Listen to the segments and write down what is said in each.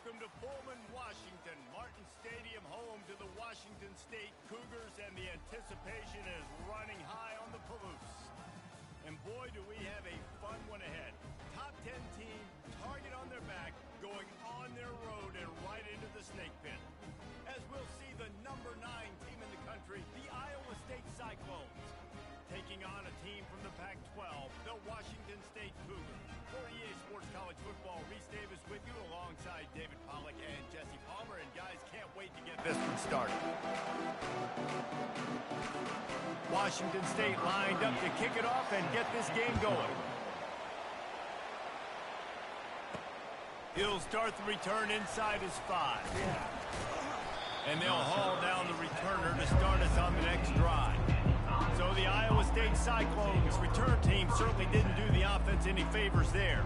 Welcome to Pullman, Washington. Martin Stadium, home to the Washington State Cougars, and the anticipation is running high on the Palouse. And boy, do we have a fun one ahead. Top 10 team, target on their back, going on their road and right into the snake pit. As we'll see the number 9 team in the country, the Iowa State Cyclones, taking on a team from the Pac-12, the Washington State Cougars. For EA Sports College Football, Reese Davis with you alongside David Pollack and Jesse Palmer. And guys, can't wait to get this one started. Washington State lined up to kick it off and get this game going. He'll start the return inside his 5. And they'll haul down the returner to start us on the next drive. So the Iowa State Cyclones return team certainly didn't do the offense any favors there.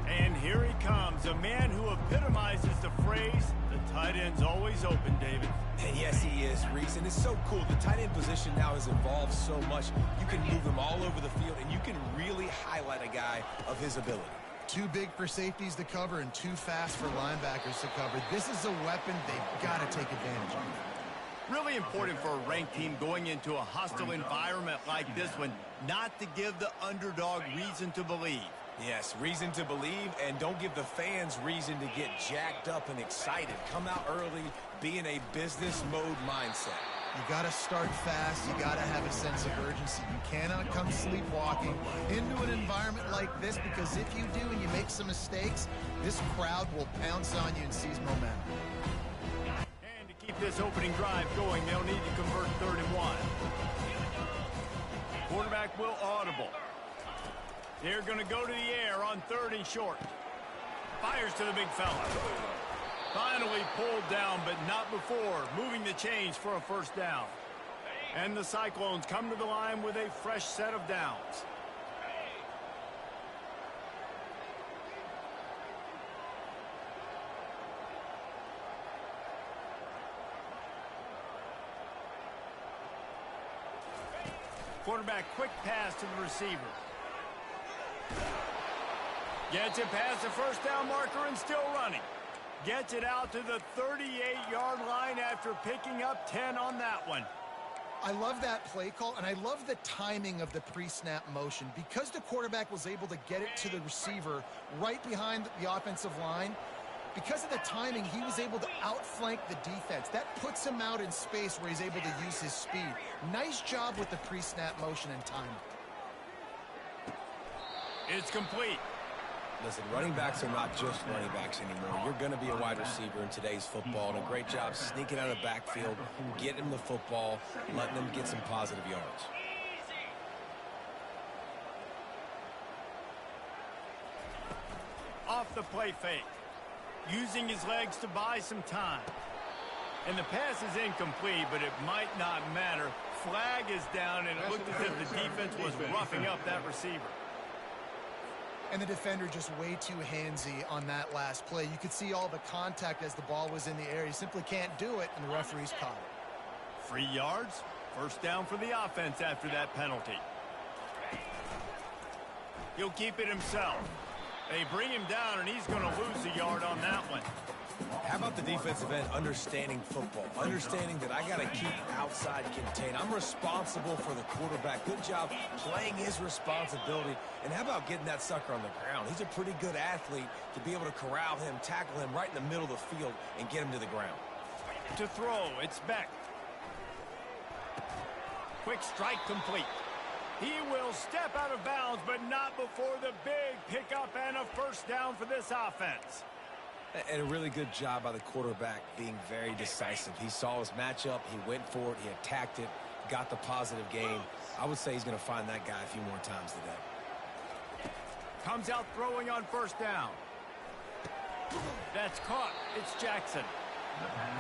And here he comes, a man who epitomizes the phrase, the tight end's always open, David. And yes, he is, Reese, and it's so cool. The tight end position now has evolved so much. You can move him all over the field, and you can really highlight a guy of his ability. Too big for safeties to cover and too fast for linebackers to cover. This is a weapon they've got to take advantage of. Really important for a ranked team going into a hostile environment like this one, not to give the underdog reason to believe. Yes, reason to believe, and don't give the fans reason to get jacked up and excited. Come out early, be in a business mode mindset. You got to start fast. You got to have a sense of urgency. You cannot come sleepwalking into an environment like this, because if you do and you make some mistakes, this crowd will pounce on you and seize momentum. Keep this opening drive going. They'll need to convert 3rd and 1. Quarterback will audible. They're going to go to the air on 3rd and short. Fires to the big fella. Finally pulled down, but not before. Moving the chains for a first down. And the Cyclones come to the line with a fresh set of downs. Quarterback, quick pass to the receiver. Gets it past the first down marker and still running. Gets it out to the 38-yard line after picking up 10 on that one. I love that play call, and I love the timing of the pre-snap motion. Because the quarterback was able to get it to the receiver right behind the offensive line, because of the timing, he was able to outflank the defense. That puts him out in space where he's able to use his speed. Nice job with the pre-snap motion and timing. It's complete. Listen, running backs are not just running backs anymore. You're going to be a wide receiver in today's football, and a great job sneaking out of the backfield, getting the football, letting them get some positive yards. Off the play fake. Using his legs to buy some time. And the pass is incomplete, but it might not matter. Flag is down, and it looked as if the defense was roughing up that receiver. And the defender just way too handsy on that last play. You could see all the contact as the ball was in the air. He simply can't do it, and the referees caught it. 3 yards. First down for the offense after that penalty. He'll keep it himself. They bring him down, and he's going to lose a yard on that one. How about the defensive end understanding football? Understanding that I got to keep outside contained. I'm responsible for the quarterback. Good job playing his responsibility. And how about getting that sucker on the ground? He's a pretty good athlete to be able to corral him, tackle him right in the middle of the field, and get him to the ground. To throw, it's Beck. Quick strike complete. He will step out of bounds, but not before the big pickup and a first down for this offense. And a really good job by the quarterback being very decisive. He saw his matchup, he went for it, he attacked it, got the positive gain. I would say he's going to find that guy a few more times today. Comes out throwing on first down. That's caught. It's Jackson.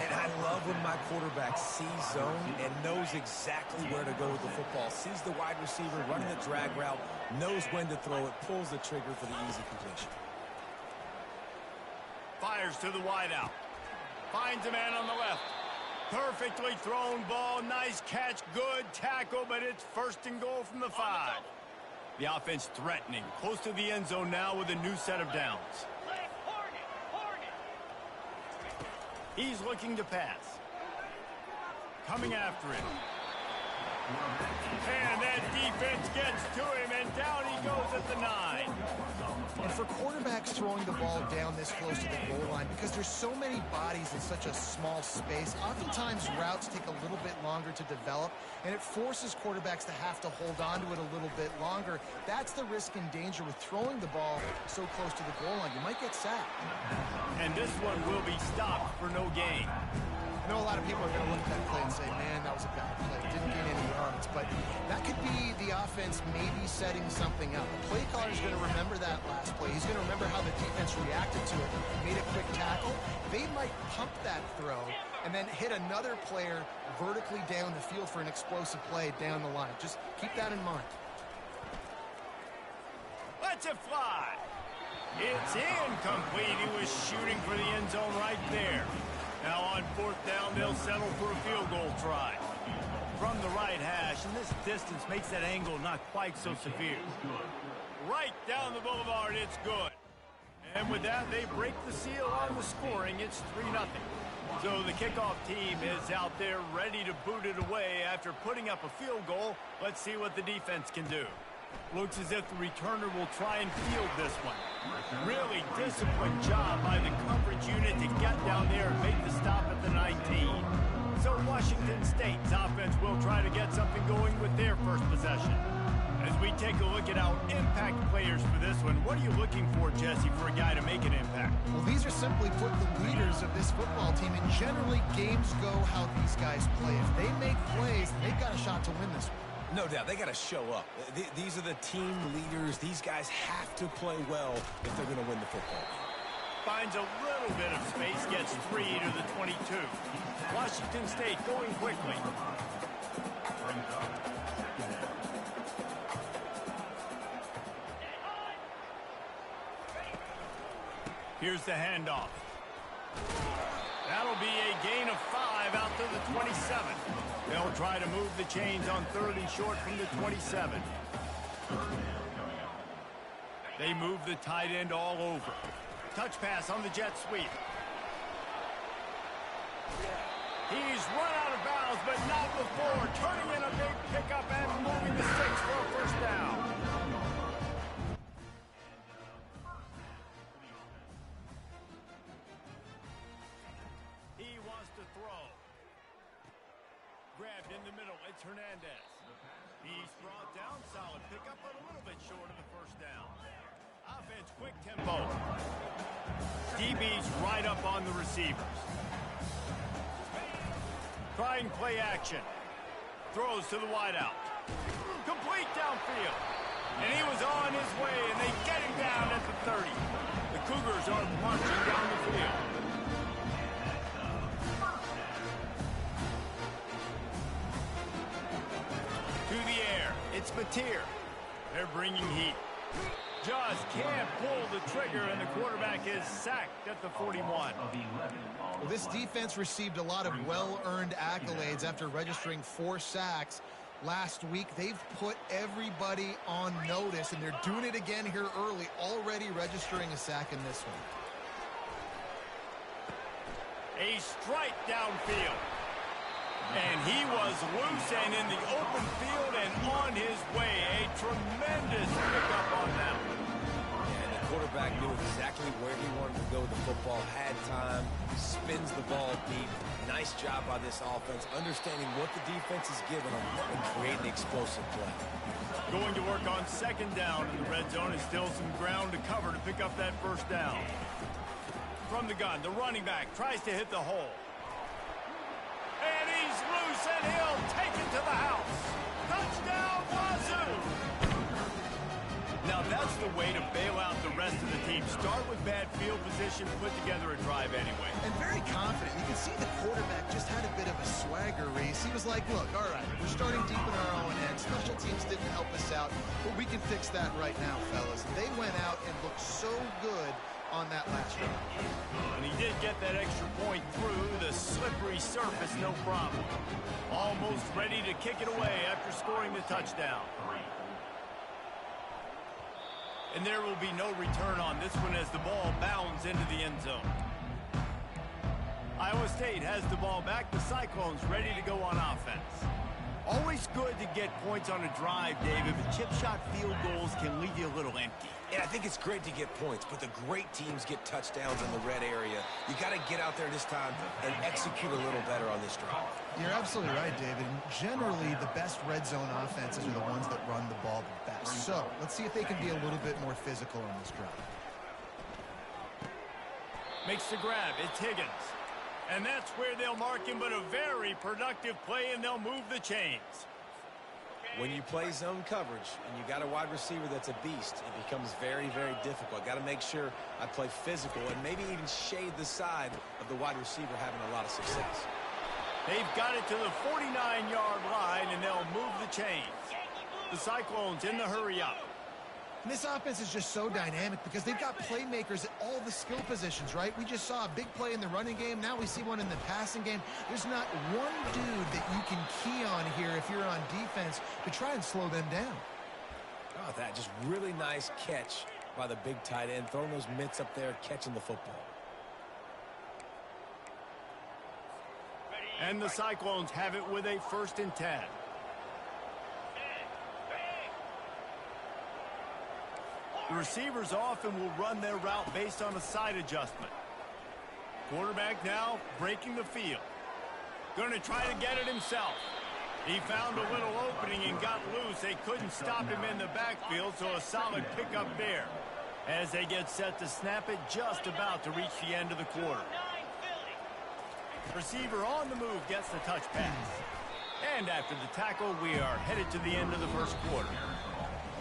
And I love when my quarterback sees zone and knows exactly where to go with the football. Sees the wide receiver running the drag route, knows when to throw it, pulls the trigger for the easy completion. Fires to the wideout. Finds a man on the left. Perfectly thrown ball. Nice catch. Good tackle, but it's 1st and goal from the 5. The offense threatening. Close to the end zone now with a new set of downs. He's looking to pass. Coming after it. And that defense gets to him, and down he goes at the 9. And for quarterbacks throwing the ball down this close to the goal line, because there's so many bodies in such a small space, oftentimes routes take a little bit longer to develop, and it forces quarterbacks to have to hold on to it a little bit longer. That's the risk and danger with throwing the ball so close to the goal line. You might get sacked. And this one will be stopped for no gain. I know a lot of people are going to look at that play and say, man, that was a bad play. Didn't gain any yards. But that could be the offense maybe setting something up. The play caller is going to remember that last play. He's going to remember how the defense reacted to it, made a quick tackle. They might pump that throw and then hit another player vertically down the field for an explosive play down the line. Just keep that in mind. Let's it fly. It's incomplete. He was shooting for the end zone right there. Now on 4th down, they'll settle for a field goal try. From the right hash, and this distance makes that angle not quite so severe. Right down the boulevard, it's good. And with that, they break the seal on the scoring. It's 3-0. So the kickoff team is out there ready to boot it away after putting up a field goal. Let's see what the defense can do. Looks as if the returner will try and field this one. Really disciplined job by the coverage unit to get down there and make the stop at the 19. So Washington State's offense will try to get something going with their first possession. As we take a look at our impact players for this one, what are you looking for, Jesse, for a guy to make an impact? Well, these are simply put the leaders of this football team, and generally games go how these guys play. If they make plays, they've got a shot to win this one. No doubt, they got to show up. These are the team leaders. These guys have to play well if they're going to win the football. Finds a little bit of space, gets 3 to the 22. Washington State going quickly. Here's the handoff. That'll be a gain of 5 out to the 27. They'll try to move the chains on 3rd and short from the 27. They move the tight end all over. Touch pass on the jet sweep. He's run out of bounds, but not before. Turning in a big pickup and moving the sticks for a first down. He wants to throw. Grabbed in the middle, it's Hernandez. He's brought down, solid pickup, but a little bit short of the first down. Offense, quick tempo. DB's right up on the receivers. Trying play action. Throws to the wideout. Complete downfield. And he was on his way, and they get him down at the 30. The Cougars are marching down the field. To the air, it's Mateer. They're bringing heat. Just can't pull the trigger, and the quarterback is sacked at the 41. Well, this defense received a lot of well-earned accolades after registering 4 sacks last week. They've put everybody on notice, and they're doing it again here early, already registering a sack in this one. A strike downfield. And he was loose and in the open field and on his way. A tremendous pickup on that one. And the quarterback knew exactly where he wanted to go with the football, had time, spins the ball deep. Nice job by this offense, understanding what the defense is giving them and creating explosive play. Going to work on 2nd down in the red zone, is still some ground to cover to pick up that first down. From the gun, the running back tries to hit the hole. And he's loose, and he'll take it to the house. Touchdown, Wazoo! Now that's the way to bail out the rest of the team. Start with bad field position, put together a drive anyway. And very confident. You can see the quarterback just had a bit of a swagger race. He was like, look, all right, we're starting deep in our own end. Special teams didn't help us out, but we can fix that right now, fellas. And they went out and looked so good on that last run. And he did get that extra point through the slippery surface, no problem. Almost ready to kick it away after scoring the touchdown. And there will be no return on this one as the ball bounds into the end zone. Iowa State has the ball back. The Cyclones ready to go on offense. Always good to get points on a drive, David, but chip shot field goals can leave you a little empty. And I think it's great to get points, but the great teams get touchdowns in the red area. You got to get out there this time and execute a little better on this drive. You're absolutely right, David. Generally, the best red zone offenses are the ones that run the ball the best. So let's see if they can be a little bit more physical on this drive. Makes the grab. It's Higgins. And that's where they'll mark him, but a very productive play, and they'll move the chains. When you play zone coverage and you got a wide receiver that's a beast, it becomes very, very difficult. Got to make sure I play physical and maybe even shade the side of the wide receiver having a lot of success. They've got it to the 49-yard line, and they'll move the chains. The Cyclones in the hurry-up. And this offense is just so dynamic because they've got playmakers at all the skill positions, right? We just saw a big play in the running game. Now we see one in the passing game. There's not one dude that you can key on here if you're on defense to try and slow them down. Oh, that just really nice catch by the big tight end, throwing those mitts up there, catching the football. And the Cyclones have it with a 1st and 10. The receivers often will run their route based on a side adjustment. Quarterback now breaking the field. Going to try to get it himself. He found a little opening and got loose. They couldn't stop him in the backfield, so a solid pickup there. As they get set to snap it, just about to reach the end of the quarter. Receiver on the move gets the touch pass. And after the tackle, we are headed to the end of the first quarter.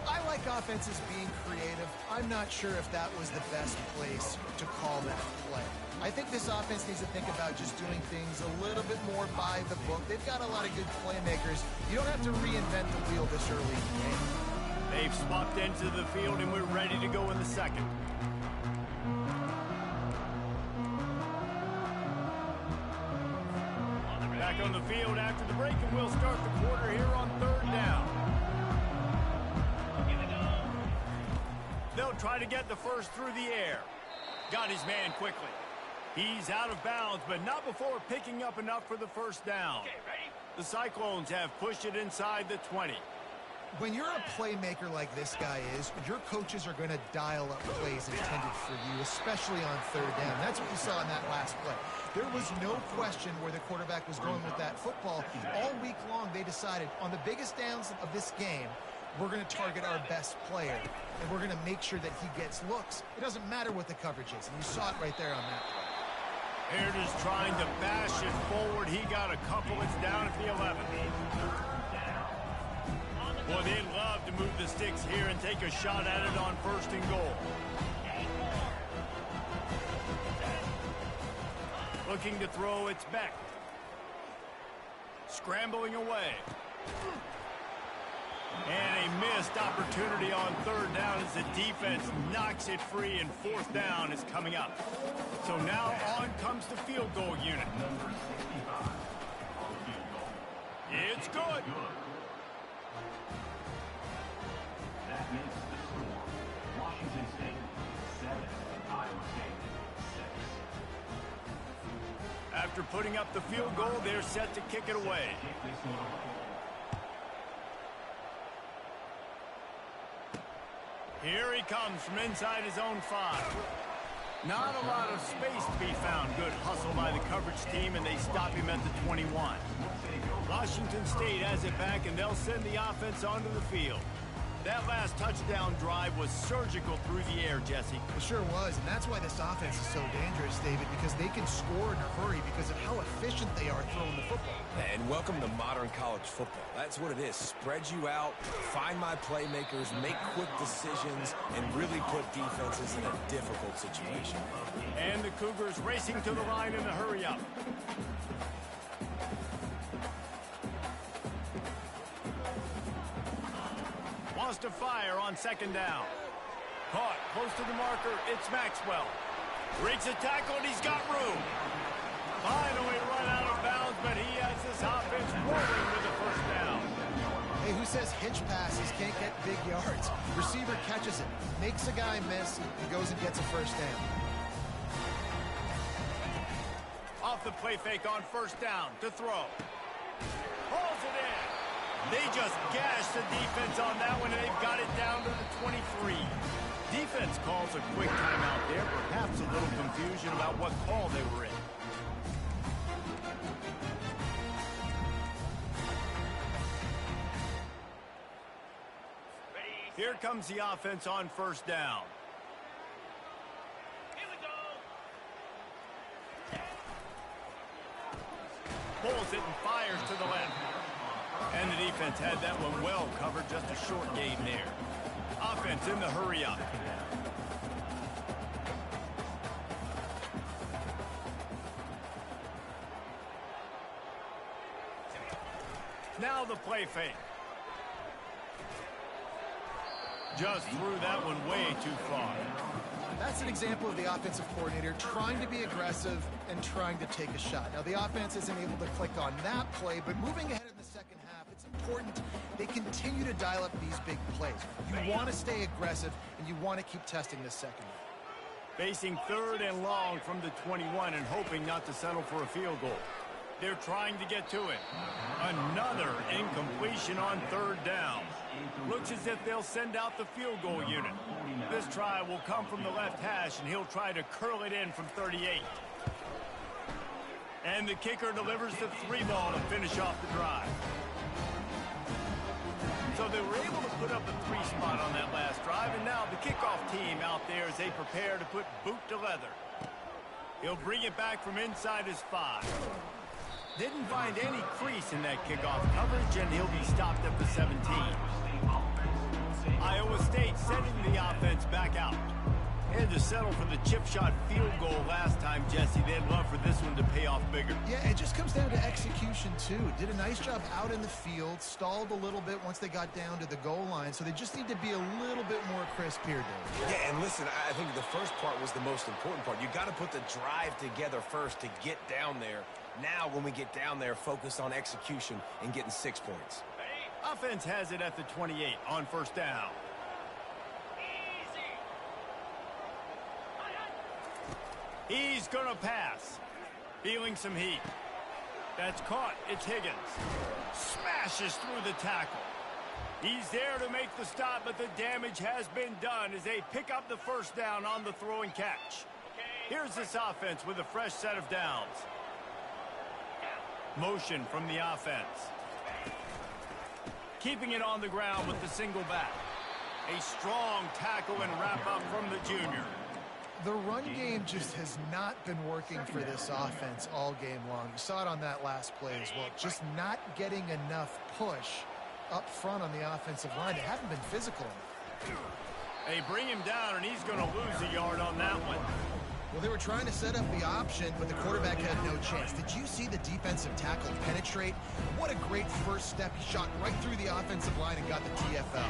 I like offenses being creative. I'm not sure if that was the best place to call that play. I think this offense needs to think about just doing things a little bit more by the book. They've got a lot of good playmakers. You don't have to reinvent the wheel this early in the game. They've swapped into the field, and we're ready to go in the second. Back on the field after the break, and we'll start the quarter here on 3rd down. They'll try to get the first through the air. Got his man quickly. He's out of bounds, but not before picking up enough for the 1st down. The Cyclones have pushed it inside the 20. When you're a playmaker like this guy is, your coaches are going to dial up plays intended for you, especially on 3rd down. That's what you saw in that last play. There was no question where the quarterback was going with that football. All week long, they decided on the biggest downs of this game, we're going to target our best player, and we're going to make sure that he gets looks. It doesn't matter what the coverage is, and you saw it right there on that play. Baird is trying to bash it forward. He got a couple. It's down at the 11. Boy, they'd love to move the sticks here and take a shot at it on 1st and goal. Looking to throw, it's Beck. Scrambling away. And a missed opportunity on 3rd down as the defense knocks it free, and 4th down is coming up. So now on comes the field goal unit. It's good. That makes the score Washington State 7, Iowa State 6. After putting up the field goal, they're set to kick it away. Here he comes from inside his own 5. Not a lot of space to be found. Good hustle by the coverage team, and they stop him at the 21. Washington State has it back, and they'll send the offense onto the field. That last touchdown drive was surgical through the air, Jesse. It sure was, and that's why this offense is so dangerous, David, because they can score in a hurry because of how efficient they are throwing the football. And welcome to modern college football. That's what it is. Spread you out, find my playmakers, make quick decisions, and really put defenses in a difficult situation. And the Cougars racing to the line in the hurry-up. Wants to fire on 2nd down. Caught close to the marker. It's Maxwell. Breaks a tackle, and he's got room. Finally run out of bounds, but he has this offense rolling with the 1st down. Hey, who says hitch passes can't get big yards? Receiver catches it, makes a guy miss, and goes and gets a 1st down. off the play fake on first down to throw. Pulls it in. They just gashed the defense on that one, and they've got it down to the 23. Defense calls a quick timeout there. Perhaps a little confusion about what call they were in. Here comes the offense on first down. Here we go. Pulls it and fires to the left. And the defense had that one well covered, just a short gain there. Offense in the hurry up. Now the play fake. Just threw that one way too far. That's an example of the offensive coordinator trying to be aggressive and trying to take a shot. Now, the offense isn't able to click on that play, but moving ahead in the second half, it's important they continue to dial up these big plays. You want to stay aggressive, and you want to keep testing this second half. Facing third and long from the 21 and hoping not to settle for a field goal. They're trying to get to it. Another incompletion on third down. Looks as if they'll send out the field goal unit. This try will come from the left hash, and he'll try to curl it in from 38. And the kicker delivers the 3-ball to finish off the drive. So they were able to put up a 3 spot on that last drive, and now the kickoff team out there as they prepare to put boot to leather. He'll bring it back from inside his 5. Didn't find any crease in that kickoff coverage, and he'll be stopped at the 17. Iowa State sending the offense back out. Had to settle for the chip shot field goal last time, Jesse. They'd love for this one to pay off bigger. Yeah, it just comes down to execution, too. Did a nice job out in the field, stalled a little bit once they got down to the goal line, so they just need to be a little bit more crisp here, Dave. Yeah, and listen, I think the first part was the most important part. You got to put the drive together first to get down there. Now, when we get down there, focus on execution and getting 6 points. Offense has it at the 28 on first down. He's going to pass. Feeling some heat. That's caught. It's Higgins. Smashes through the tackle. He's there to make the stop, but the damage has been done as they pick up the first down on the throw and catch. Here's this offense with a fresh set of downs. Motion from the offense. Keeping it on the ground with the single back. A strong tackle and wrap up from the junior. The run game just has not been working for this offense all game long. You saw it on that last play as well. Just not getting enough push up front on the offensive line. They haven't been physical enough. They bring him down, and he's going to lose a yard on that one. Well, they were trying to set up the option, but the quarterback had no chance. Did you see the defensive tackle penetrate? What a great first step. He shot right through the offensive line and got the TFL.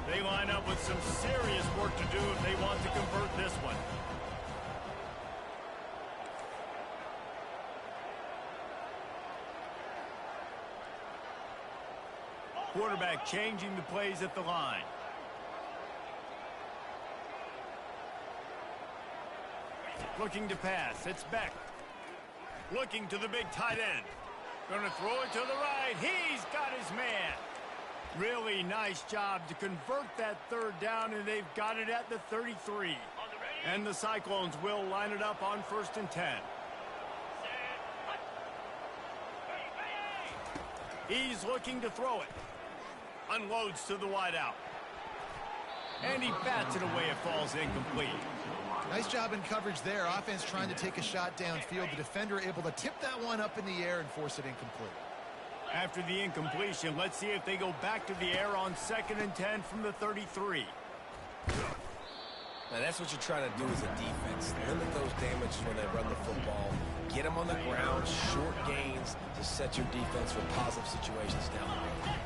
They line up with some serious work to do if they want to convert this one. Quarterback changing the plays at the line. Looking to pass. It's Beck. Looking to the big tight end. Going to throw it to the right. He's got his man. Really nice job to convert that third down, and they've got it at the 33. And the Cyclones will line it up on 1st and 10. He's looking to throw it. Unloads to the wideout. And he bats it away. It falls incomplete. Nice job in coverage there. Offense trying to take a shot downfield. The defender able to tip that one up in the air and force it incomplete. After the incompletion, let's see if they go back to the air on 2nd and 10 from the 33. Now, that's what you're trying to do as a defense. Limit those damages when they run the football. Get them on the ground, short gains to set your defense for positive situations down the road.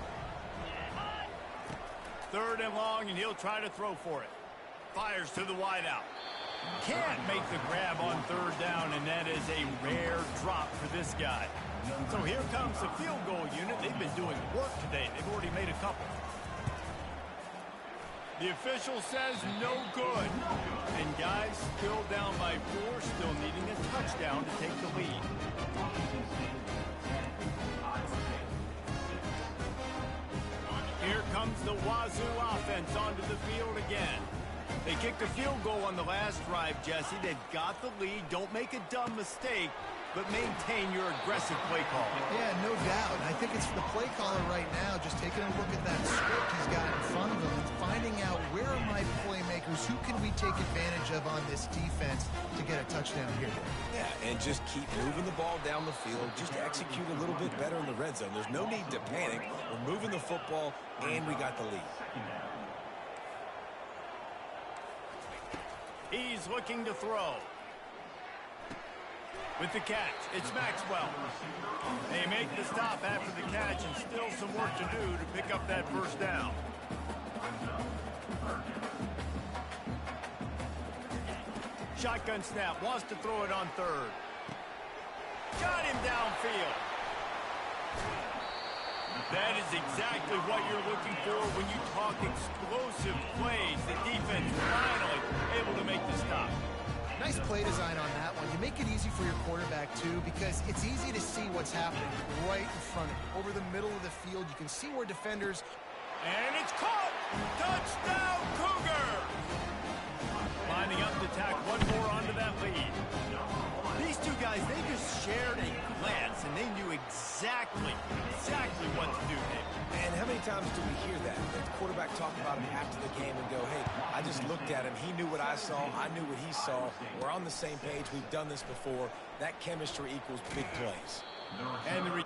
3rd and long, and he'll try to throw for it. Fires to the wideout. Can't make the grab on 3rd down, and that is a rare drop for this guy. So here comes the field goal unit. They've been doing work today. They've already made a couple. The official says no good. And guys, still down by 4, still needing a touchdown to take the lead. Here comes the Wazoo offense onto the field again. They kicked a field goal on the last drive, Jesse. They've got the lead. Don't make a dumb mistake, but maintain your aggressive play call. Yeah, no doubt. And I think it's the play caller right now just taking a look at that script he's got in front of him and finding out where are my playmakers, who can we take advantage of on this defense to get a touchdown here. Yeah, and just keep moving the ball down the field. Just execute a little bit better in the red zone. There's no need to panic. We're moving the football, and we got the lead. He's looking to throw. With the catch, it's Maxwell. They make the stop after the catch and still some work to do to pick up that first down. Shotgun snap, wants to throw it on third. Got him downfield. That is exactly what you're looking for when you talk explosive plays. The defense finally able to make the stop. Nice play design on that one. You make it easy for your quarterback, too, because it's easy to see what's happening right in front of you. Over the middle of the field, you can see where defenders... And it's caught! Touchdown, Cougars! Lining up to tack one more onto that lead. These two guys, they just shared a glance, and they knew exactly what to do there. And how many times do we hear that? The quarterback talk about him after the game and go, hey, I just looked at him. He knew what I saw. I knew what he saw. We're on the same page. We've done this before. That chemistry equals big plays. And the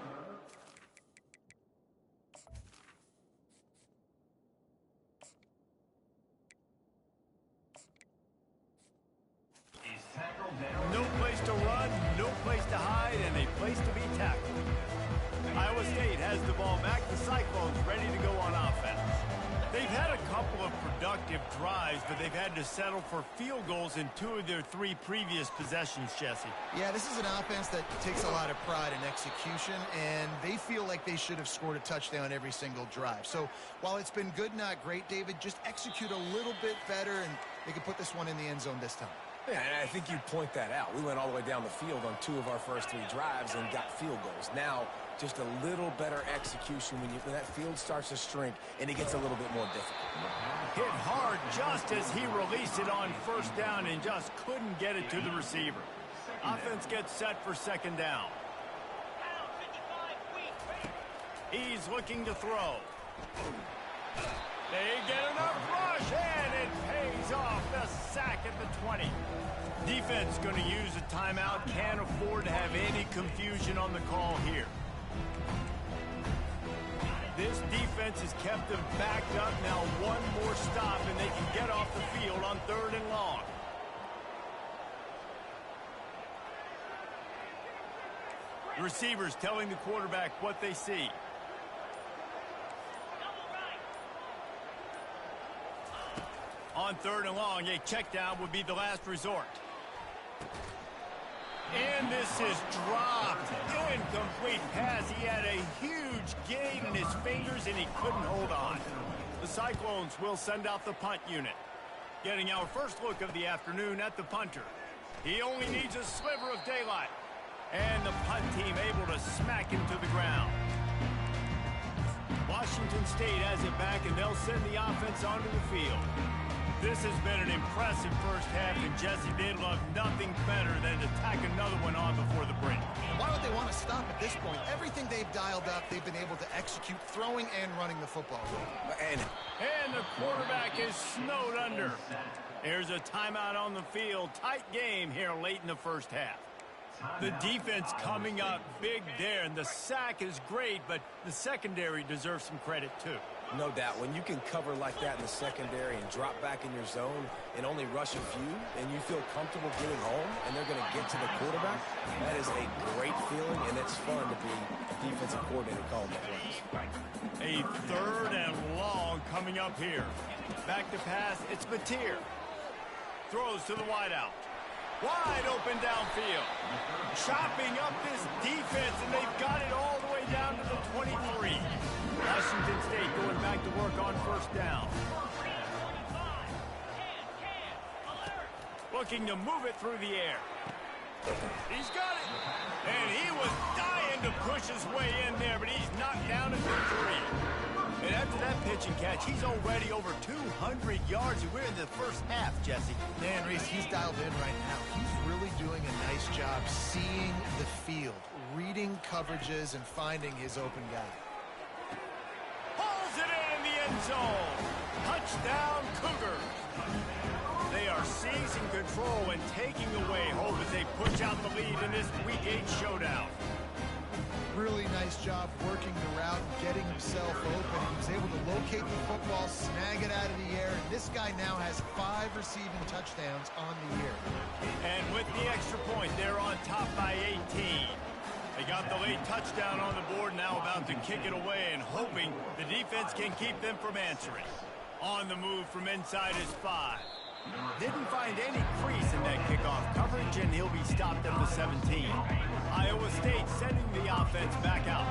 no place to run, no place to hide, and a place to be tackled. Iowa State has the ball back. The Cyclones ready to go on offense. They've had a couple of productive drives, but they've had to settle for field goals in 2 of their 3 previous possessions, Jesse. Yeah, this is an offense that takes a lot of pride in execution, and they feel like they should have scored a touchdown every single drive. So while it's been good, not great, David, just execute a little bit better, and they can put this one in the end zone this time. Yeah, and I think you point that out. We went all the way down the field on 2 of our first 3 drives and got field goals. Now, just a little better execution when that field starts to shrink and it gets a little bit more difficult. Hit hard just as he released it on first down and just couldn't get it to the receiver. Offense gets set for second down. He's looking to throw. They get enough rush, and it pays off. The sack at the 20. Defense going to use a timeout. Can't afford to have any confusion on the call here. This defense has kept them backed up. Now one more stop, and they can get off the field on 3rd and long. The receivers telling the quarterback what they see. On 3rd and long, a check down would be the last resort. And this is dropped. Incomplete pass. He had a huge gain in his fingers, and he couldn't hold on. The Cyclones will send out the punt unit. Getting our first look of the afternoon at the punter. He only needs a sliver of daylight. And the punt team able to smack him to the ground. Washington State has it back, and they'll send the offense onto the field. This has been an impressive first half, and Jesse, they'd love nothing better than to tack another one on before the break. Why would they want to stop at this point? Everything they've dialed up, they've been able to execute, throwing and running the football. And the quarterback is snowed under. There's a timeout on the field. Tight game here late in the first half. The defense coming up big there, and the sack is great, but the secondary deserves some credit too. no doubt, when you can cover like that in the secondary and drop back in your zone and only rush a few, and you feel comfortable getting home and they're going to get to the quarterback, that is a great feeling, and it's fun to be a defensive coordinator calling the plays. A 3rd and long coming up here. Back to pass, it's Mateer. Throws to the wideout. Wide open downfield. Chopping up this defense, and they've got it all the way down to the 23. Washington State going back to work on 1st down. Looking to move it through the air. He's got it. And he was dying to push his way in there, but he's knocked down at 3. And after that pitch and catch, he's already over 200 yards. And we're in the first half, Jesse. Man, Reese, he's dialed in right now. He's really doing a nice job seeing the field, reading coverages, and finding his open guy. Pulls it in the end zone. Touchdown, Cougars. They are seizing control and taking away hope as they push out the lead in this Week 8 showdown. Really nice job working the route and getting himself open. He was able to locate the football, snag it out of the air, and this guy now has 5 receiving touchdowns on the year. And with the extra point, they're on top by 18. They got the late touchdown on the board, now about to kick it away and hoping the defense can keep them from answering. On the move from inside his 5. Didn't find any crease in that kickoff coverage, and he'll be stopped at the 17. Iowa State sending the offense back out.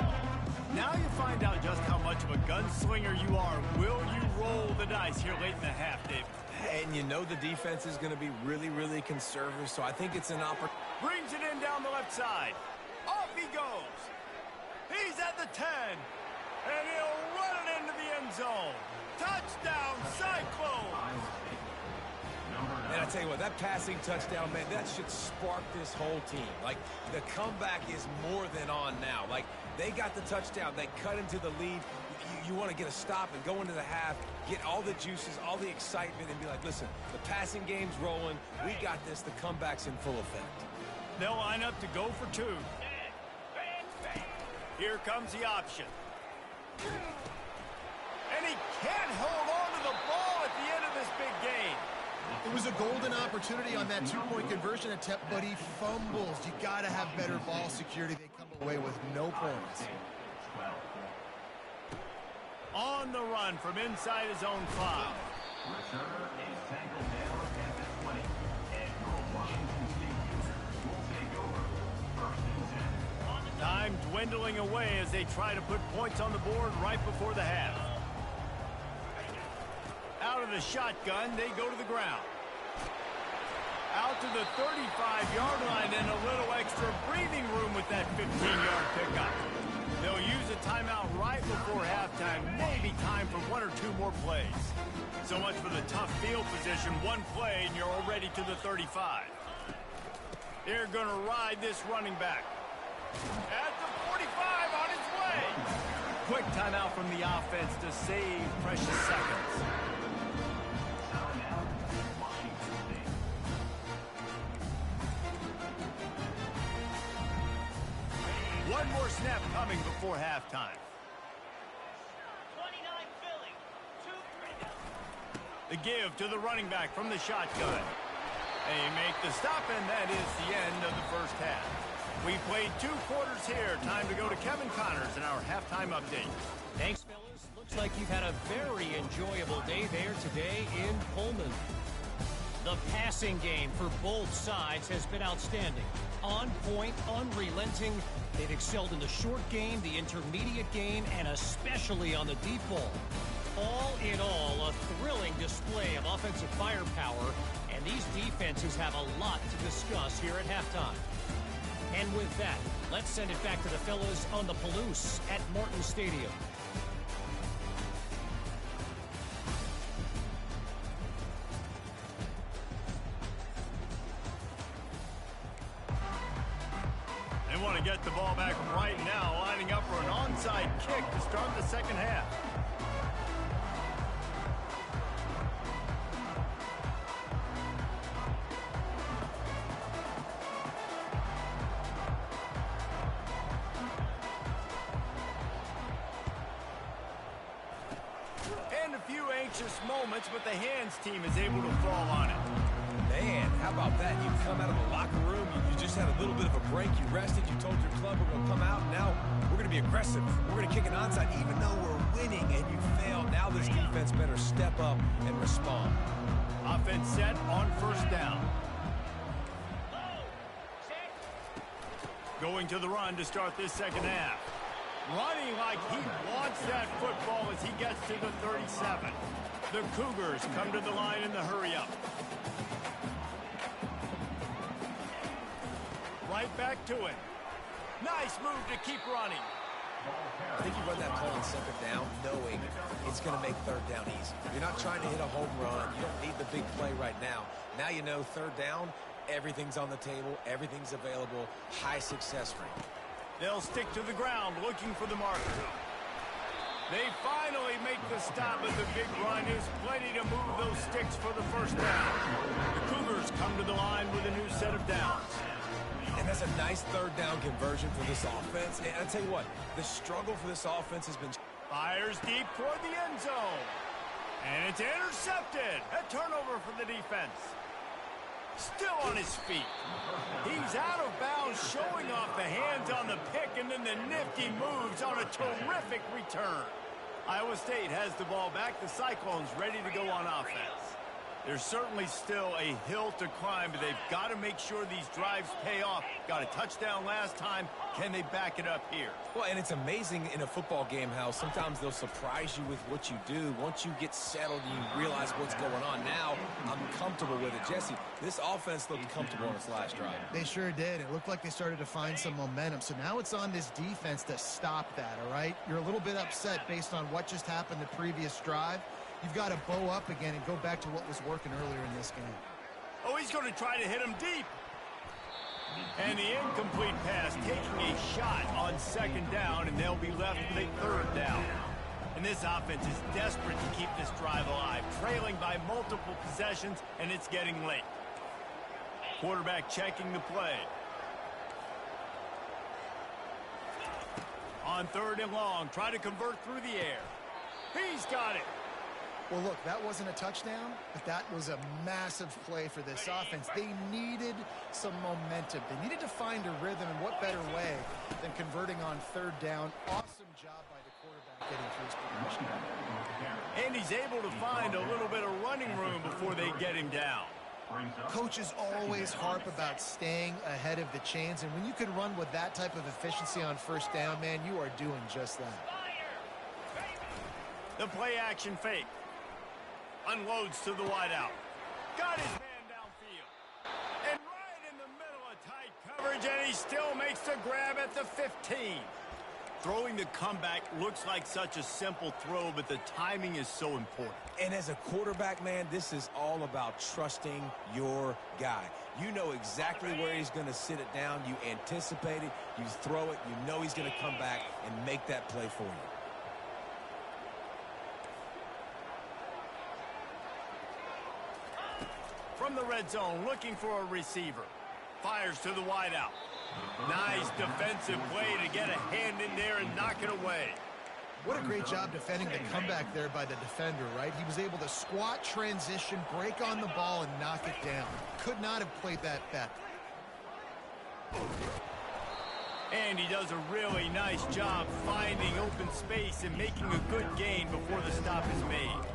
Now you find out just how much of a gunslinger you are. Will you roll the dice here late in the half, Dave? And you know the defense is going to be really, really conservative, so I think it's an opportunity. Brings it in down the left side. Off he goes. He's at the 10. And he'll run it into the end zone. Touchdown, Cyclones! And I tell you what, that passing touchdown, man, that should spark this whole team. Like, the comeback is more than on now. Like, they got the touchdown. They cut into the lead. You want to get a stop and go into the half, get all the juices, all the excitement, and be like, listen, the passing game's rolling. We got this. The comeback's in full effect. They'll line up to go for 2. Here comes the option. And he can't hold on to the ball at the end of this big game. It was a golden opportunity on that 2-point conversion attempt, but he fumbles. You got to have better ball security. They come away with no points. On the run from inside his own 5. Time dwindling away as they try to put points on the board right before the half. Out of the shotgun, they go to the ground. Out to the 35-yard line and a little extra breathing room with that 15-yard pickup. They'll use a timeout right before halftime. Maybe time for 1 or 2 more plays. So much for the tough field position. 1 play and you're already to the 35. They're going to ride this running back. At the 45 on his way. Quick timeout from the offense to save precious seconds. One more snap coming before halftime. 29 Philly. 2-3. The give to the running back from the shotgun. They make the stop, and that is the end of the first half. We played 2 quarters here. Time to go to Kevin Connors in our halftime update. Thanks, fellas. Looks like you've had a very enjoyable day there today in Pullman. The passing game for both sides has been outstanding. On point, unrelenting. They've excelled in the short game, the intermediate game, and especially on the deep ball. All in all, a thrilling display of offensive firepower, and these defenses have a lot to discuss here at halftime. And with that, let's send it back to the fellas on the Palouse at Martin Stadium. They want to get the ball back right now, lining up for an onside kick to start the second half. And a few anxious moments, but the hands team is able to fall on it. Man, how about that? You come out of the locker room, you just had a little bit of a break, you rested, you told your club we're going to come out, and now we're going to be aggressive. We're going to kick an onside, even though we're winning and you failed. Now this defense better step up and respond. Offense set on first down. Going to the run to start this second half. Running like he wants that football as he gets to the 37. The Cougars come to the line in the hurry-up. right back to it. Nice move to keep running. I think you run that play on second down knowing it's going to make third down easy. You're not trying to hit a home run. You don't need the big play right now. Now you know third down, everything's on the table, everything's available, high success rate. They'll stick to the ground looking for the marker. They finally make the stop, but the big run is plenty to move those sticks for the first down. The Cougars come to the line with a new set of downs. And that's a nice third down conversion for this offense. And I'll tell you what, the struggle for this offense has been... Fires deep toward the end zone. And it's intercepted. A turnover for the defense. Still on his feet. He's out of bounds, showing off the hands on the pick, and then the nifty moves on a terrific return. Iowa State has the ball back. The Cyclones ready to go on offense. There's certainly still a hill to climb, but they've got to make sure these drives pay off. Got a touchdown last time. Can they back it up here? Well, and it's amazing in a football game how sometimes they'll surprise you with what you do. Once you get settled and you realize what's going on, now I'm comfortable with it. Jesse, this offense looked comfortable on its last drive. They sure did. It looked like they started to find some momentum. So now it's on this defense to stop that, all right? You're a little bit upset based on what just happened the previous drive. You've got to bow up again and go back to what was working earlier in this game. Oh, he's going to try to hit him deep. And the incomplete pass taking a shot on second down, and they'll be left with a third down. And this offense is desperate to keep this drive alive, trailing by multiple possessions, and it's getting late. Quarterback checking the play. On third and long, try to convert through the air. He's got it. Well, look, that wasn't a touchdown, but that was a massive play for this offense. They needed some momentum. They needed to find a rhythm, and what better way than converting on third down. Awesome job by the quarterback getting through his progression. And he's able to find a little bit of running room before they get him down. Coaches always harp about staying ahead of the chains, and when you can run with that type of efficiency on first down, man, you are doing just that. The play action fake. Unloads to the wideout. Got his man downfield. And right in the middle of tight coverage, and he still makes the grab at the 15. Throwing the comeback looks like such a simple throw, but the timing is so important. And as a quarterback, man, this is all about trusting your guy. You know exactly where he's going to sit it down. You anticipate it. You throw it. You know he's going to come back and make that play for you. From the red zone, looking for a receiver. Fires to the wideout. Nice defensive play to get a hand in there and knock it away. What a great job defending the comeback there by the defender, right? He was able to squat, transition, break on the ball, and knock it down. Could not have played that better. And he does a really nice job finding open space and making a good gain before the stop is made.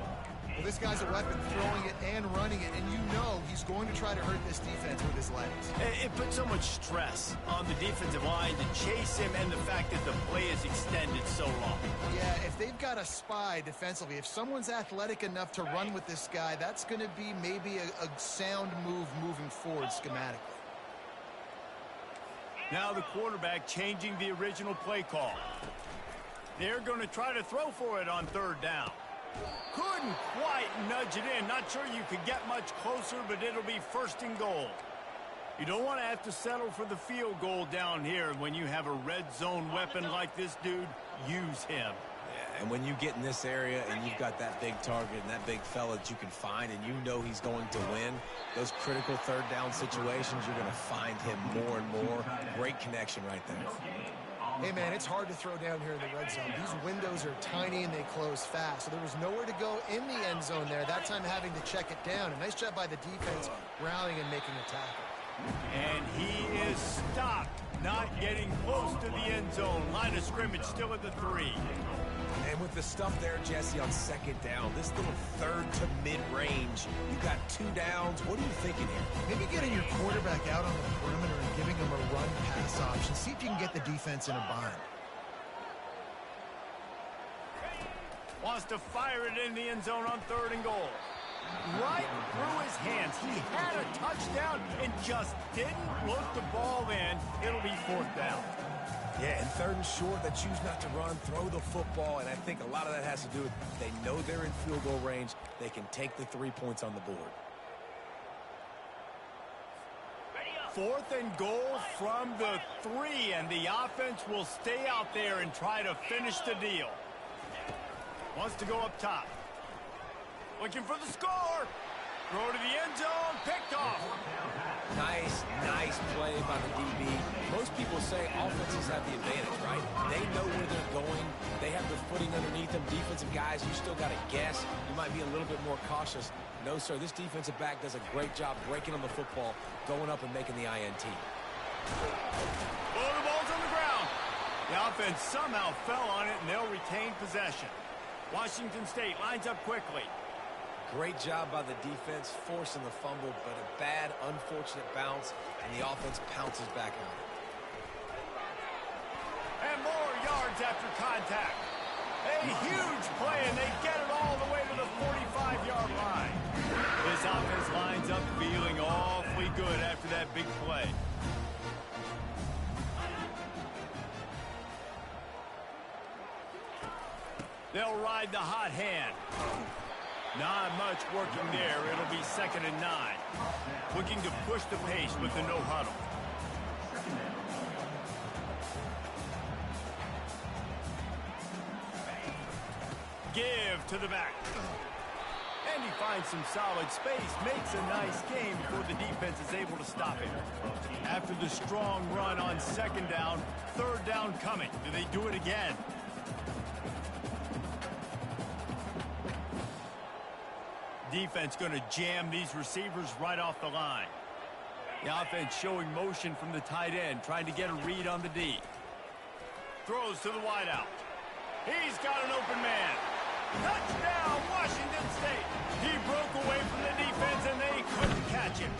Well, this guy's a weapon, throwing it and running it, and you know he's going to try to hurt this defense with his legs. It puts so much stress on the defensive line to chase him, and the fact that the play is extended so long. Yeah, if they've got a spy defensively, if someone's athletic enough to run with this guy, that's going to be maybe a sound move moving forward schematically. Now the quarterback changing the original play call. They're going to try to throw for it on third down. Couldn't quite nudge it in. Not sure you could get much closer, but it'll be first and goal. You don't want to have to settle for the field goal down here. When you have a red zone weapon like this dude, use him. Yeah, and when you get in this area and you've got that big target and that big fella that you can find and you know he's going to win, those critical third down situations, you're going to find him more and more. Great connection right there. Hey, man, it's hard to throw down here in the red zone. These windows are tiny and they close fast, so there was nowhere to go in the end zone there. That time having to check it down. A nice job by the defense rallying and making a tackle. And he is stopped, not getting close to the end zone. Line of scrimmage still at the 3. And with the stuff there, Jesse, on second down, this little third to mid-range, you got 2 downs. What are you thinking here? Maybe getting your quarterback out on the perimeter and giving him a run-pass option. See if you can get the defense in a bind. Wants to fire it in the end zone on third and goal. right through his hands. He had a touchdown and just didn't look the ball in. It'll be 4th down. Yeah, and 3rd and short, they choose not to run, throw the football, and I think a lot of that has to do with they know they're in field goal range. They can take the 3 points on the board. 4th and goal from the 3, and the offense will stay out there and try to finish the deal. Wants to go up top. Looking for the score. Throw to the end zone. Picked off. Nice play by the DB. Most people say offenses have the advantage, right? They know where they're going. They have the footing underneath them. Defensive guys, you still got to guess. You might be a little bit more cautious. No, sir, this defensive back does a great job breaking on the football, going up and making the INT. Oh, the ball's on the ground. The offense somehow fell on it, and they'll retain possession. Washington State lines up quickly. Great job by the defense, forcing the fumble, but a bad, unfortunate bounce, and the offense pounces back on it. And more yards after contact. A huge play, and they get it all the way to the 45-yard line. This offense lines up feeling awfully good after that big play. They'll ride the hot hand. Not much working there. It'll be 2nd and 9. Looking to push the pace with the no huddle. Give to the back. And he finds some solid space. Makes a nice game before the defense is able to stop him. After the strong run on 2nd down, 3rd down coming. Do they do it again? Defense going to jam these receivers right off the line. The offense showing motion from the tight end, trying to get a read on the D. Throws to the wideout. He's got an open man. Touchdown, Washington State. He broke away from the defense, and they couldn't catch him.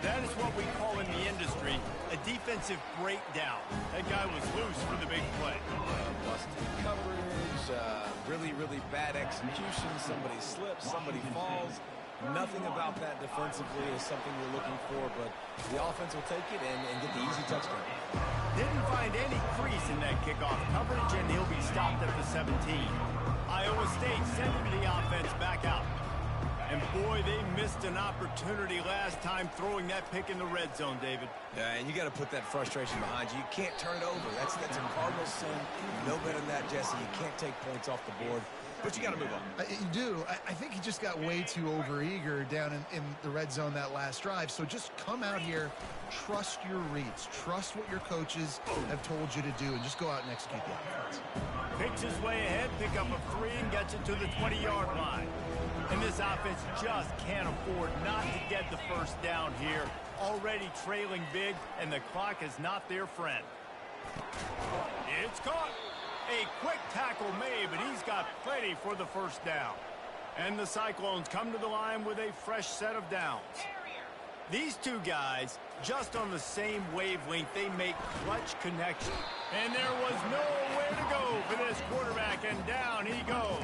That is what we call in the industry a defensive breakdown. That guy was loose for the big play. Busted coverage, really bad execution. Somebody slips, somebody falls. Nothing about that defensively is something we're looking for, but the offense will take it and get the easy touchdown. Didn't find any crease in that kickoff coverage, and he'll be stopped at the 17. Iowa State sending the offense back out. And boy, they missed an opportunity last time throwing that pick in the red zone, David. Yeah, and you got to put that frustration behind you. You can't turn it over. That's a cardinal sin. No better than that, Jesse. You can't take points off the board. But you got to move on. You do. I think he just got way too overeager down in the red zone that last drive. So just come out here, trust your reads, trust what your coaches have told you to do, and just go out and execute the offense. Picks his way ahead, pick up a 3, and gets it to the 20-yard line. And this offense just can't afford not to get the 1st down here. Already trailing big, and the clock is not their friend. It's caught. A quick tackle made, but he's got plenty for the 1st down. And the Cyclones come to the line with a fresh set of downs. These two guys, just on the same wavelength, they make clutch connection. And there was nowhere to go for this quarterback, and down he goes.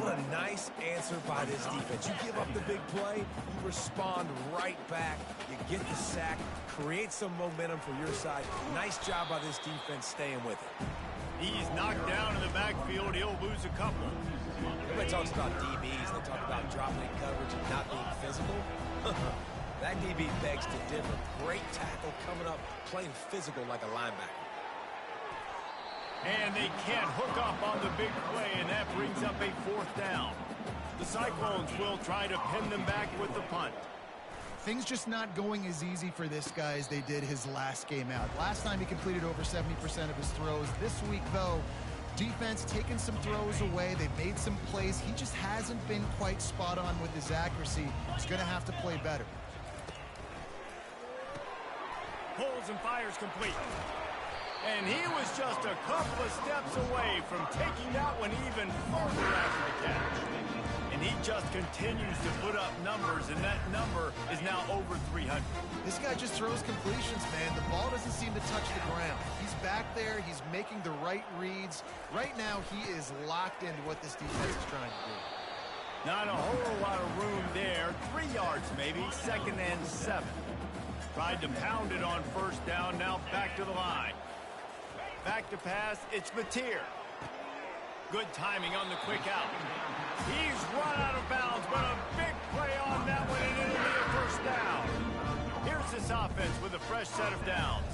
What a nice answer by this defense. You give up the big play, you respond right back, you get the sack, create some momentum for your side. Nice job by this defense staying with it. He's knocked down in the backfield. He'll lose a couple. Everybody talks about DBs. They talk about dropping in coverage and not being physical. That DB begs to differ. Great tackle coming up, playing physical like a linebacker. And they can't hook up on the big play, and that brings up a 4th down. The Cyclones will try to pin them back with the punt. Things just not going as easy for this guy as they did his last game out. Last time he completed over 70% of his throws. This week, though, defense taking some throws away. They've made some plays. He just hasn't been quite spot on with his accuracy. He's going to have to play better. Pulls and fires complete. And he was just a couple of steps away from taking that one even further after the catch. And he just continues to put up numbers, and that number is now over 300. This guy just throws completions, man. The ball doesn't seem to touch the ground. He's back there. He's making the right reads. Right now, he is locked into what this defense is trying to do. Not a whole lot of room there. 3 yards maybe, 2nd and 7. Tried to pound it on 1st down, now back to the line. Back to pass, it's Mateer. Good timing on the quick out. He's run out of bounds, but a big play on that one, and it'll be a 1st down. Here's this offense with a fresh set of downs.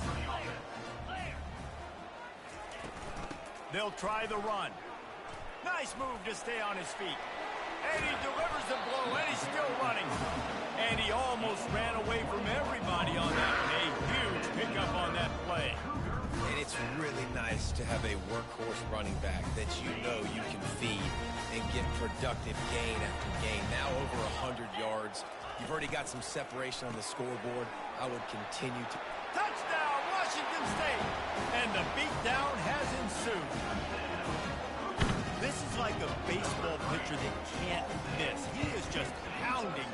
They'll try the run. Nice move to stay on his feet. And he delivers the blow, and he's still running. And he almost ran away from everybody on that one. A huge pickup on that play. And it's really nice to have a workhorse running back that you know you can feed and get productive gain after gain. Now over 100 yards. You've already got some separation on the scoreboard. I would continue to... Touchdown, Washington State! And the beatdown has ensued. This is like a baseball pitcher that can't miss. He is just pounding the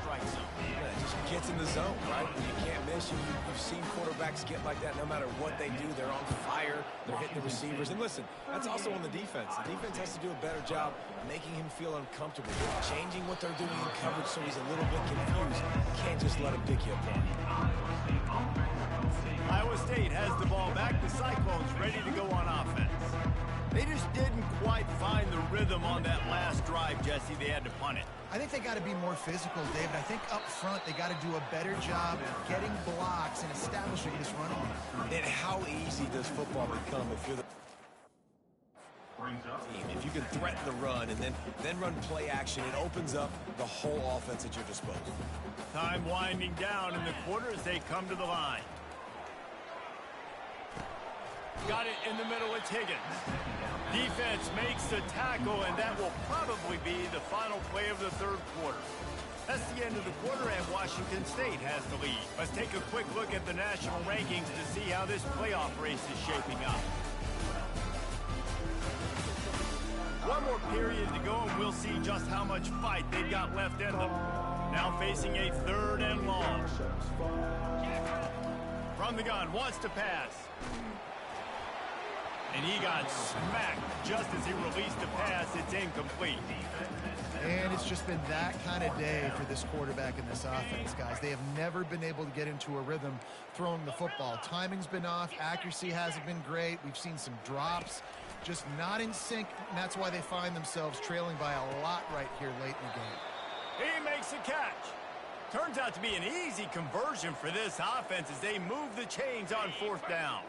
strike zone. Yeah, it just gets in the zone, right? When you can't miss, you've seen quarterbacks get like that no matter what they do. They're on fire. They're hitting the receivers. And listen, that's also on the defense. The defense has to do a better job making him feel uncomfortable, changing what they're doing in coverage so he's a little bit confused. You can't just let him pick you apart. Iowa State has the ball back. The Cyclones ready to go on offense. They just didn't quite find the rhythm on that last drive, Jesse. They had to punt it. I think they got to be more physical, David. I think up front they got to do a better job of getting blocks and establishing this running game. And how easy does football become if you're the team? If you can threaten the run and then run play action, it opens up the whole offense at your disposal. Time winding down in the quarter as they come to the line. Got it in the middle, it's Higgins. Defense makes the tackle, and that will probably be the final play of the 3rd quarter. That's the end of the quarter, and Washington State has the lead. Let's take a quick look at the national rankings to see how this playoff race is shaping up. One more period to go, and we'll see just how much fight they've got left in them. Now facing a 3rd and long. From the gun, wants to pass. And he got smacked just as he released the pass. It's incomplete. And it's just been that kind of day for this quarterback and this offense, guys. They have never been able to get into a rhythm throwing the football. Timing's been off. Accuracy hasn't been great. We've seen some drops. Just not in sync, and that's why they find themselves trailing by a lot right here late in the game. He makes a catch. Turns out to be an easy conversion for this offense as they move the chains on 4th down.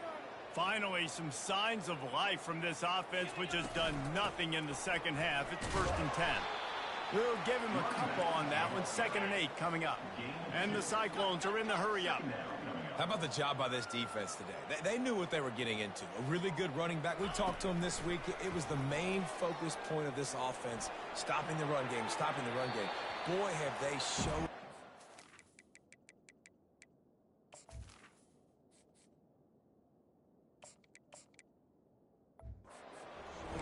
Finally, some signs of life from this offense, which has done nothing in the 2nd half. It's 1st and 10. We'll give him a couple on that one. 2nd and 8 coming up. And the Cyclones are in the hurry-up. How about the job by this defense today? They knew what they were getting into. A really good running back. We talked to him this week. It was the main focus point of this offense, stopping the run game, stopping the run game. Boy, have they showed...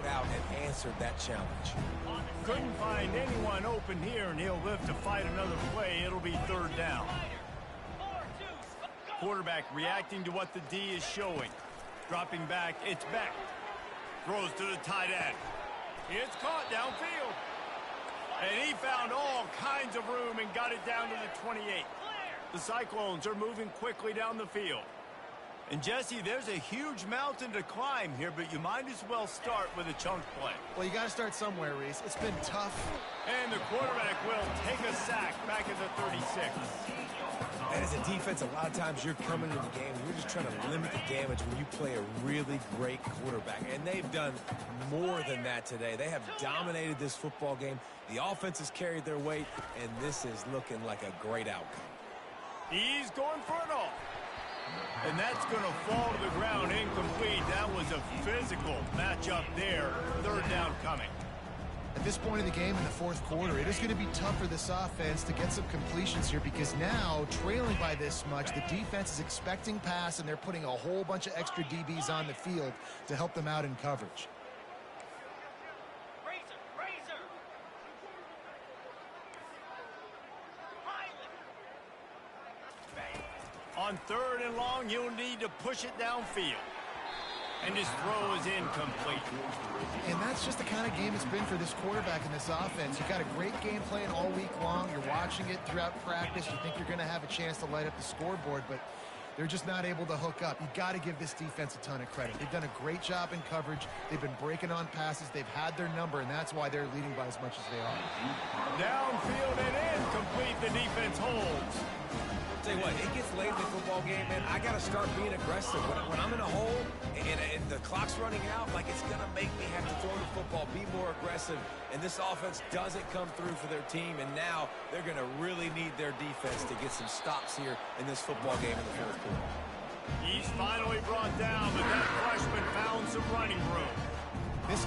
out and answered that challenge. Couldn't find anyone open here, and he'll live to fight another play. It'll be 3rd down. Quarterback reacting to what the D is showing. Dropping back, it's Beck. Throws to the tight end. It's caught downfield. And he found all kinds of room and got it down to the 28. The Cyclones are moving quickly down the field. And, Jesse, there's a huge mountain to climb here, but you might as well start with a chunk play. Well, you got to start somewhere, Reese. It's been tough. And the quarterback will take a sack back at the 36. And as a defense, a lot of times you're coming into the game and you're just trying to limit the damage when you play a really great quarterback. And they've done more than that today. They have dominated this football game. The offense has carried their weight, and this is looking like a great outcome. He's going for it all. And that's going to fall to the ground incomplete. That was a physical matchup there. 3rd down coming. At this point in the game in the 4th quarter, it is going to be tough for this offense to get some completions here because now, trailing by this much, the defense is expecting pass, and they're putting a whole bunch of extra DBs on the field to help them out in coverage. On 3rd and long, you'll need to push it downfield. And his throw is incomplete. And that's just the kind of game it's been for this quarterback in this offense. You've got a great game plan all week long. You're watching it throughout practice. You think you're going to have a chance to light up the scoreboard, but they're just not able to hook up. You've got to give this defense a ton of credit. They've done a great job in coverage. They've been breaking on passes. They've had their number, and that's why they're leading by as much as they are. Downfield and incomplete. The defense holds. Tell you what, it gets late in the football game, man. I got to start being aggressive. When I'm in a hole and the clock's running out, like, it's going to make me have to throw the football, be more aggressive. And this offense doesn't come through for their team, and now they're going to really need their defense to get some stops here in this football game in the fourth quarter. He's finally brought down, but that freshman found some running room. This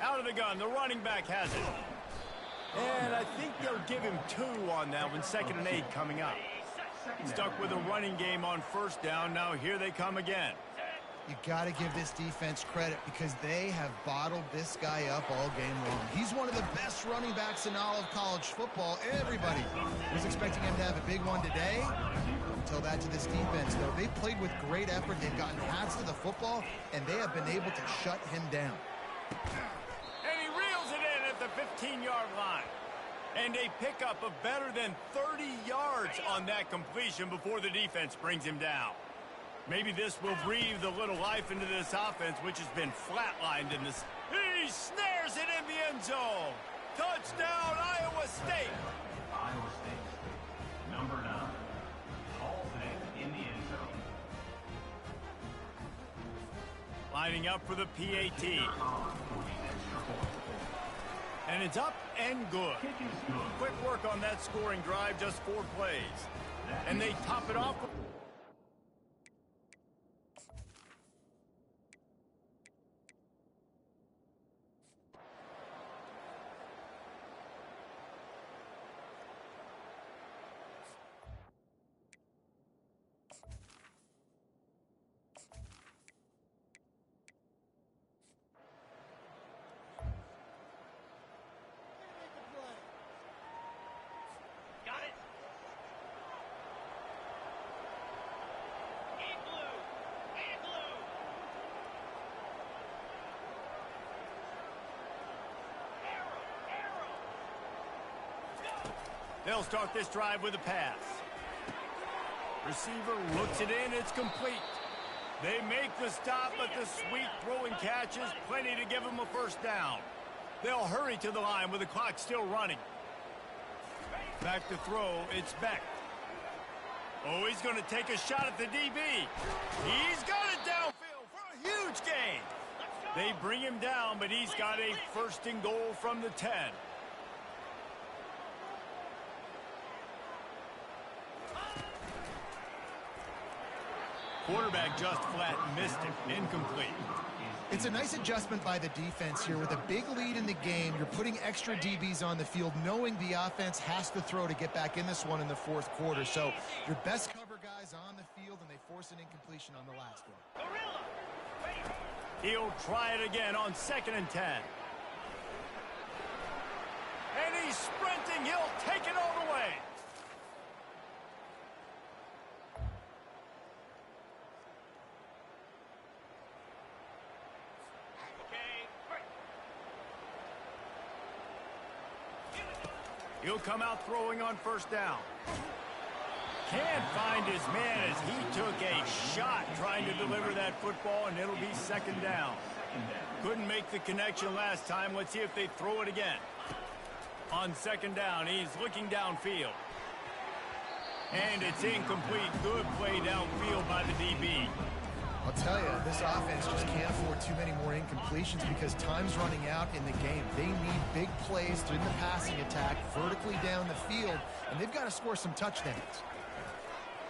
Out of the gun, the running back has it. And I think they'll give him 2 on that one, 2nd and 8 coming up. Stuck with a running game on first down. Now here they come again. You got to give this defense credit because they have bottled this guy up all game long. He's one of the best running backs in all of college football. Everybody was expecting him to have a big one today. Tell that to this defense, though. They've played with great effort. They've gotten hats to the football, and they have been able to shut him down. And he reels it in at the 15-yard line. And a pickup of better than 30 yards on that completion before the defense brings him down. Maybe this will breathe a little life into this offense, which has been flatlined in this. He snares it in the end zone. Touchdown, Iowa State. Iowa State, number 9, hauls it in the end zone. Lining up for the PAT. And it's up and good. Quick work on that scoring drive, just 4 plays. And they top it off. They'll start this drive with a pass. Receiver looks it in. It's complete. They make the stop, but the sweet throw and catch is plenty to give them a first down. They'll hurry to the line with the clock still running. Back to throw. It's Beck. Oh, he's going to take a shot at the DB. He's got it downfield for a huge gain. They bring him down, but he's got a first and goal from the 10. Quarterback just flat missed it. Incomplete. It's a nice adjustment by the defense here. With a big lead in the game, you're putting extra DBs on the field, knowing the offense has to throw to get back in this one in the fourth quarter. So your best cover guys on the field, and they force an incompletion on the last one. He'll try it again on 2nd and 10. And he's sprinting. He'll take it all the way. He'll come out throwing on first down. Can't find his man as he took a shot trying to deliver that football, and it'll be 2nd down. Couldn't make the connection last time. Let's see if they throw it again. On 2nd down, he's looking downfield. And it's incomplete. Good play downfield by the DB. I'll tell you, this offense just can't afford too many more incompletions because time's running out in the game. They need big plays in the passing attack, vertically down the field, and they've got to score some touchdowns.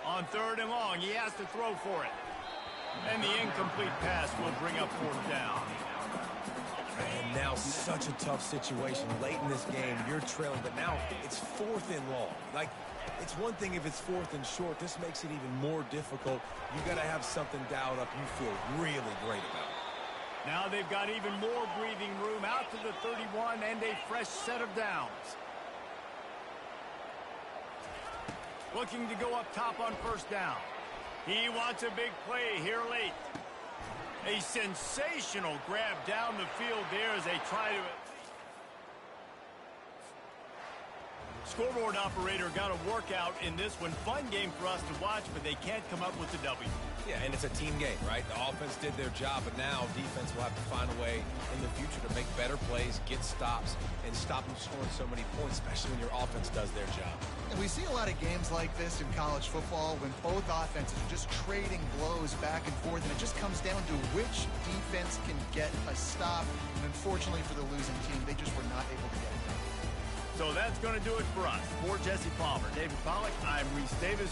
On 3rd and long, he has to throw for it. And the incomplete pass will bring up 4th down. And now such a tough situation. Late in this game, you're trailing, but now it's 4th and long. Like, it's one thing if it's 4th and short. This makes it even more difficult. You got to have something dialed up you feel really great about. Now they've got even more breathing room out to the 31 and a fresh set of downs. Looking to go up top on 1st down. He wants a big play here late. A sensational grab down the field there as they try to... Scoreboard operator got a workout in this one. Fun game for us to watch, but they can't come up with the W. Yeah, and it's a team game, right? The offense did their job, but now defense will have to find a way in the future to make better plays, get stops, and stop them scoring so many points, especially when your offense does their job. And we see a lot of games like this in college football when both offenses are just trading blows back and forth, and it just comes down to which defense can get a stop. And unfortunately for the losing team, they just were not able to get it. So that's going to do it for us. For Jesse Palmer, David Pollack, I'm Reese Davis.